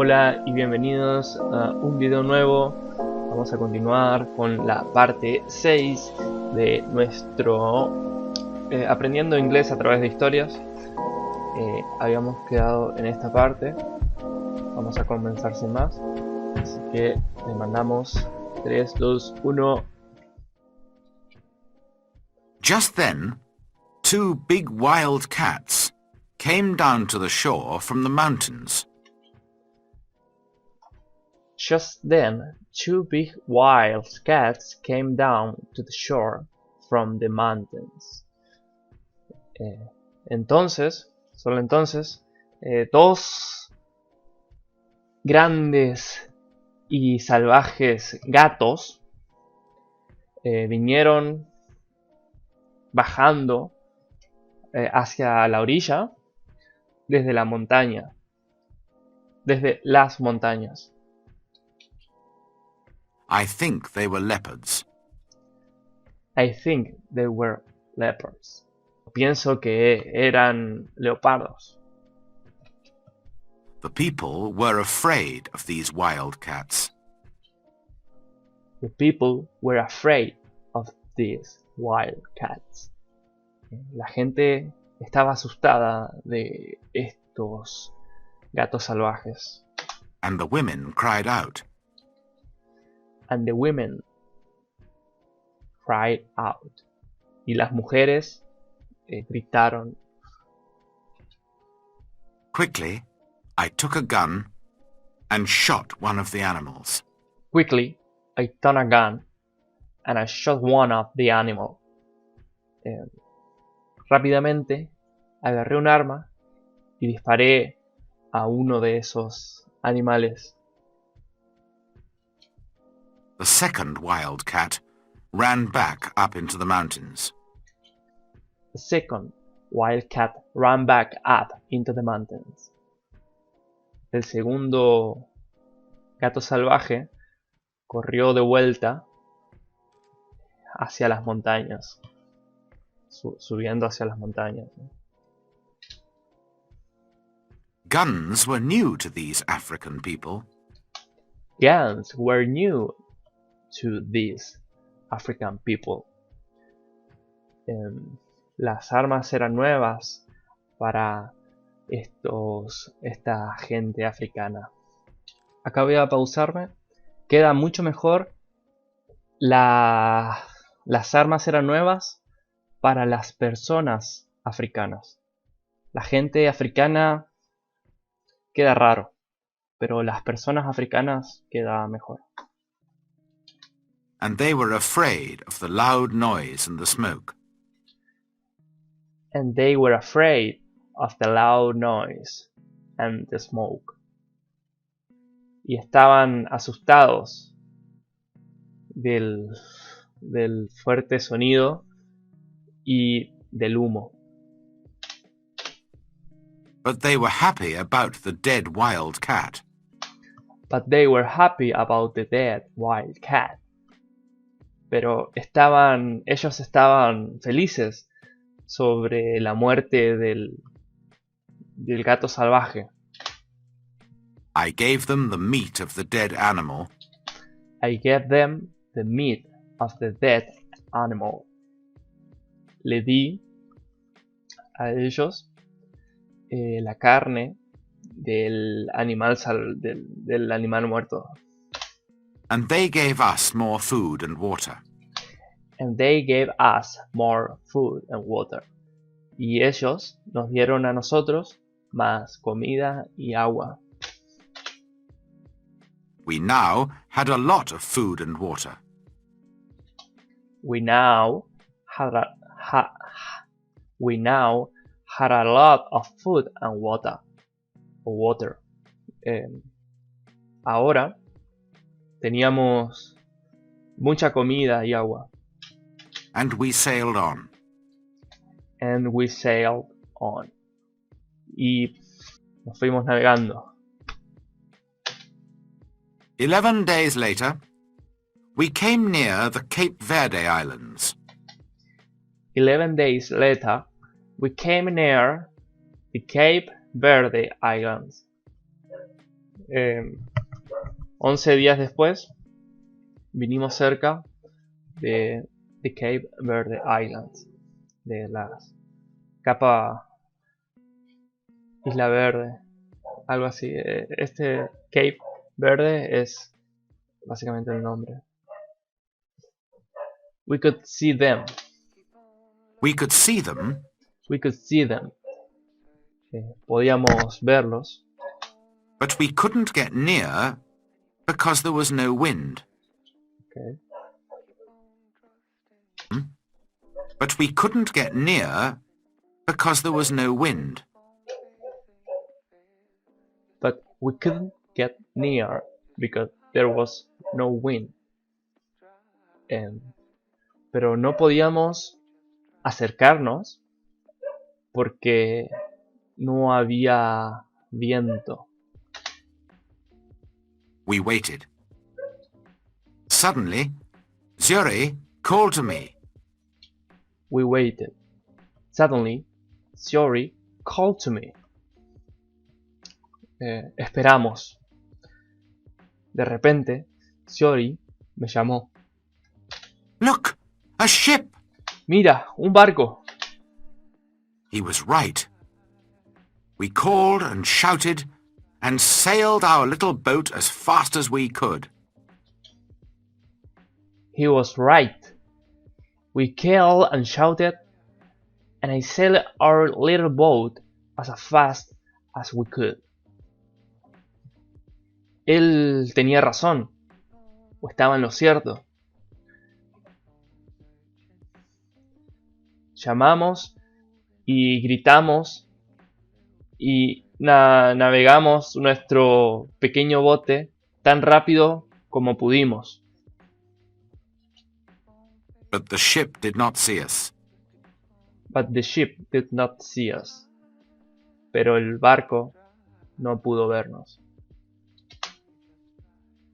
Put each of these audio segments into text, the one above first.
Hola y bienvenidos a un video nuevo. Vamos a continuar con la parte 6 de nuestro Aprendiendo inglés a través de historias. Habíamos quedado en esta parte. Vamos a comenzar sin más. Así que le mandamos 3, 2, 1. Just then, 2 big wild cats came down to the shore from the mountains. Just then, 2 big wild cats came down to the shore from the mountains. Solo entonces, 2 grandes y salvajes gatos vinieron bajando hacia la orilla desde la montaña, desde las montañas. I think they were leopards. I think they were leopards. Pienso que eran leopardos. The people were afraid of these wild cats. The people were afraid of these wild cats. La gente estaba asustada de estos gatos salvajes. And the women cried out. And the women cried out. Y las mujeres gritaron. Quickly, I took a gun and shot one of the animals. Quickly, I took a gun and I shot one of the animals. Rápidamente, agarré un arma y disparé a uno de esos animales. The second wild cat ran back up into the mountains. The second wild cat ran back up into the mountains. El segundo gato salvaje corrió de vuelta hacia las montañas, subiendo hacia las montañas. Guns were new to these African people. Guns were new to these African people. Las armas eran nuevas para esta gente africana. Acá voy a pausarme. Queda mucho mejor. Las armas eran nuevas para las personas africanas. La gente africana queda raro, pero las personas africanas queda mejor. And they were afraid of the loud noise and the smoke. And they were afraid of the loud noise and the smoke. Y estaban asustados del fuerte sonido y del humo. But they were happy about the dead wild cat. But they were happy about the dead wild cat. Pero ellos estaban felices sobre la muerte del gato salvaje. I gave them the meat of the dead animal. I gave them the meat of the dead animal. Le di a ellos la carne del animal muerto. And they gave us more food and water. And they gave us more food and water. Y ellos nos dieron a nosotros más comida y agua. We now had a lot of food and water. We now had a lot of food and water. Ahora teníamos mucha comida y agua. And we sailed on. And we sailed on. Y nos fuimos navegando. 11 days later, we came near the Cape Verde Islands. 11 days later, we came near the Cape Verde Islands. 11 días después, vinimos cerca de Cape Verde Islands, de las Isla Verde, algo así. Este Cape Verde es básicamente el nombre. We could see them. We could see them, We could see them. Podíamos verlos, but we couldn't get near because there was no wind. okay. But we couldn't get near because there was no wind. But we couldn't get near because there was no wind. Pero no podíamos acercarnos porque no había viento. We waited. Suddenly, Zuri called to me. We waited. Suddenly, Siori called to me. Esperamos. De repente, Siori me llamó. Look, a ship! Mira, un barco. He was right. We called and shouted and sailed our little boat as fast as we could. He was right. We called and shouted, and I sailed our little boat as fast as we could. Él tenía razón, o estaba en lo cierto. Llamamos y gritamos y navegamos nuestro pequeño bote tan rápido como pudimos. But the ship did not see us. But the ship did not see us. Pero el barco no pudo vernos.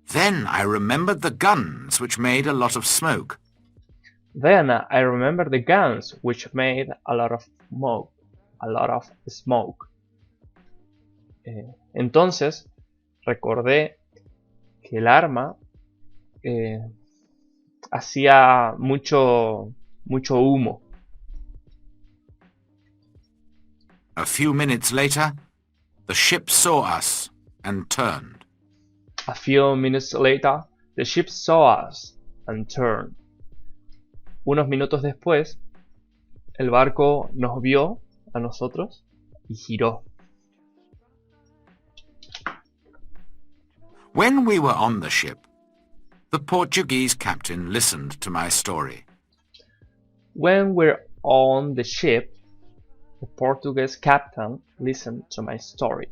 Then I remembered the guns which made a lot of smoke. Then I remembered the guns which made a lot of smoke. Entonces recordé que el arma hacía mucho humo. A few minutes later, the ship saw us and turned. A few minutes later, the ship saw us and turned. Unos minutos después, el barco nos vio a nosotros y giró. When we were on the ship, the Portuguese captain listened to my story. When we're on the ship, the Portuguese captain listened to my story.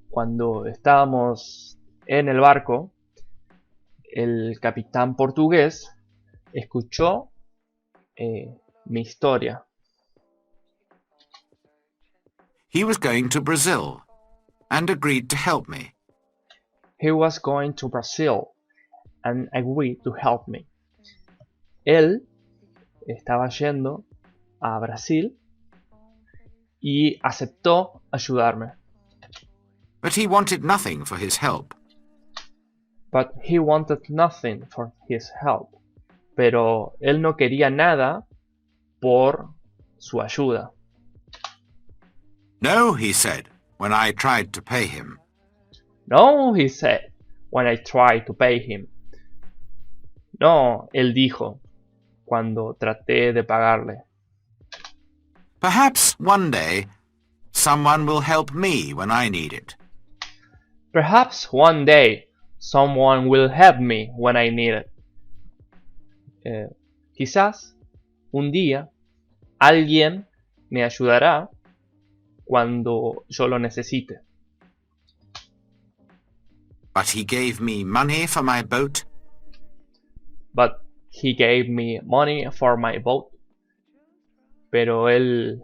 Cuando estábamos en el barco, el capitán portugués escuchó mi historia. He was going to Brazil and agreed to help me. He was going to Brazil and agreed to help me. Él estaba yendo a Brasil y aceptó ayudarme. But he wanted nothing for his help. But he wanted nothing for his help. Pero él no quería nada por su ayuda. No, he said, when I tried to pay him. No, he said, when I tried to pay him. No, él dijo, cuando traté de pagarle. Perhaps one day someone will help me when I need it. Perhaps one day someone will help me when I need it. Quizás un día alguien me ayudará cuando yo lo necesite. But he gave me money for my boat. But he gave me money for my boat. Pero él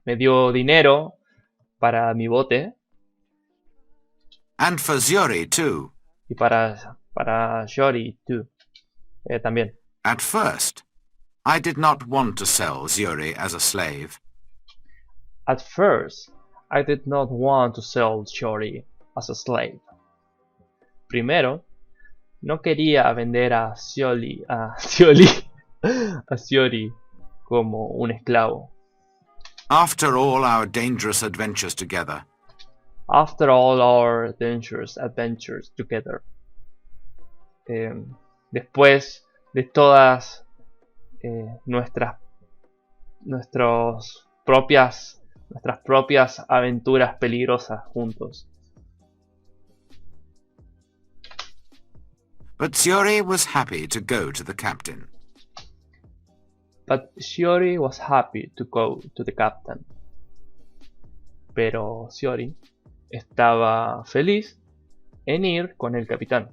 me dio dinero para mi bote. And for Zuri too. Y para Yori too. También. At first, I did not want to sell Zuri as a slave. At first, I did not want to sell Yori as a slave. Primero, no quería vender a Scioli como un esclavo. After all our dangerous adventures together, After all our dangerous adventures together. Después de todas nuestras propias aventuras peligrosas juntos. but Sciori was happy to go to the captain. But Sciori was happy to go to the captain. Pero Sciori estaba feliz en ir con el capitán.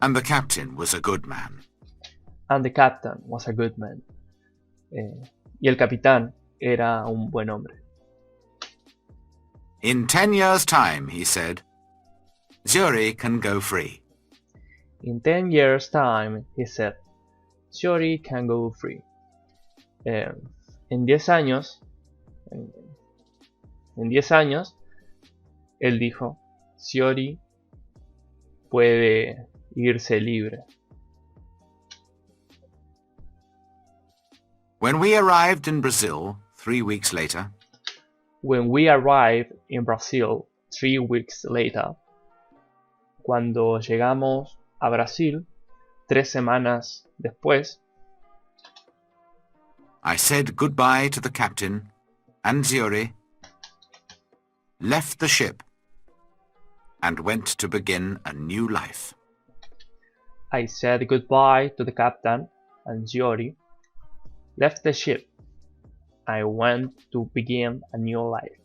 And the captain was a good man. And the captain was a good man. Y el capitán era un buen hombre. In 10 years' time, he said, Sciori can go free. In 10 years' time, he said, Sciori can go free. En 10 años, él dijo, Sciori puede irse libre. When we arrived in Brazil 3 weeks later, When we arrived in Brazil 3 weeks later, cuando llegamos a Brasil 3 semanas después, I said goodbye to the captain, and Sciori left the ship and went to begin a new life. I said goodbye to the captain, and Sciori left the ship. I went to begin a new life.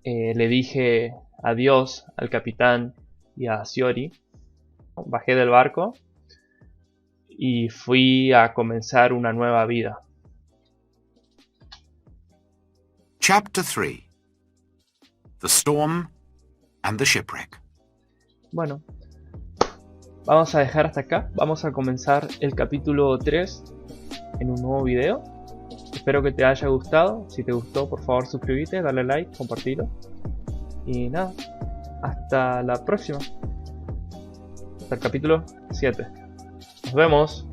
Le dije adiós al capitán y a Sciori. Bajé del barco y fui a comenzar una nueva vida. Chapter 3. The Storm and the Shipwreck. Bueno, vamos a dejar hasta acá. Vamos a comenzar el capítulo 3 en un nuevo video. Espero que te haya gustado. Si te gustó, por favor suscríbete, dale like, compartilo. Y nada, hasta la próxima. Hasta el capítulo 7. Nos vemos.